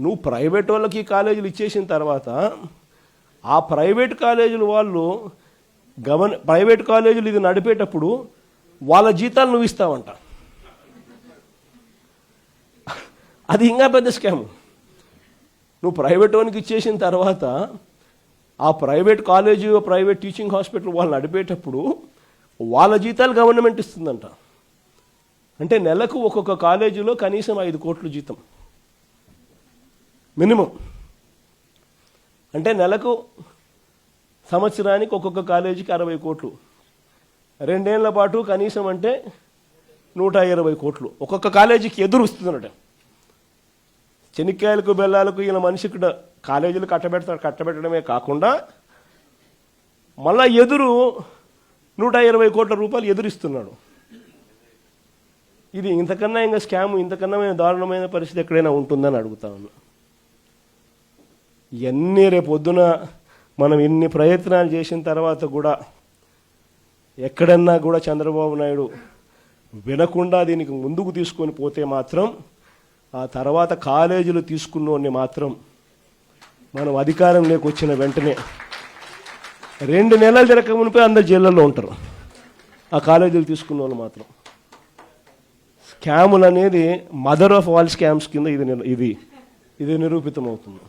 నువ్వు ప్రైవేట్ వాళ్ళకి కాలేజీలు ఇచ్చేసిన తర్వాత ఆ ప్రైవేట్ కాలేజీలు వాళ్ళు ప్రైవేట్ కాలేజీలు ఇది నడిపేటప్పుడు వాళ్ళ జీతాలు నువ్వు ఇస్తావంట. అది ఇంకా పెద్ద స్కామ్. నువ్వు ప్రైవేట్ వానికి ఇచ్చేసిన తర్వాత ఆ private college private teaching hospital వాళ్ళు నడిపేటప్పుడు వాళ్ళ జీతాలు గవర్నమెంట్ ఇస్తుందంట. అంటే నెలకు ఒక్కొక్క కాలేజీలో కనీసం 5 కోట్లు జీతం మినిమం. అంటే నెలకు సంవత్సరానికి ఒక్కొక్క కాలేజీకి 60 కోట్లు, 2 ఏళ్ల పాటు కనీసం అంటే 120 కోట్లు ఒక్కొక్క కాలేజీకి ఎదురు వస్తుందన్నట. చెనిక్కాయలకు బెల్లాలకు ఈయన మనిషికి కాలేజీలు కట్టబెట్టడమే కాకుండా మళ్ళా ఎదురు 120 కోట్ల రూపాయలు ఎదురిస్తున్నాడు. ఇది ఇంతకన్నా ఇంకా స్కామ్, ఇంతకన్నా దారుణమైన పరిస్థితి ఎక్కడైనా ఉంటుందని అడుగుతా ఉన్నా. ఇవన్నీ రేపొద్దున మనం ఇన్ని ప్రయత్నాలు చేసిన తర్వాత కూడా ఎక్కడన్నా కూడా చంద్రబాబు నాయుడు వినకుండా దీనికి ముందుకు తీసుకొని పోతే మాత్రం ఆ తర్వాత కాలేజీలు తీసుకున్నోడిని మాత్రం మనం అధికారంలోకి వచ్చిన వెంటనే 2 నెలలు జరగక మునిపే అందరు జైళ్ళల్లో ఉంటారు. ఆ కాలేజీలు తీసుకున్న వాళ్ళు మాత్రం. స్కాములు అనేది మదర్ ఆఫ్ ఆల్ స్కామ్స్ కింద ఇది నిరూపితం అవుతుంది.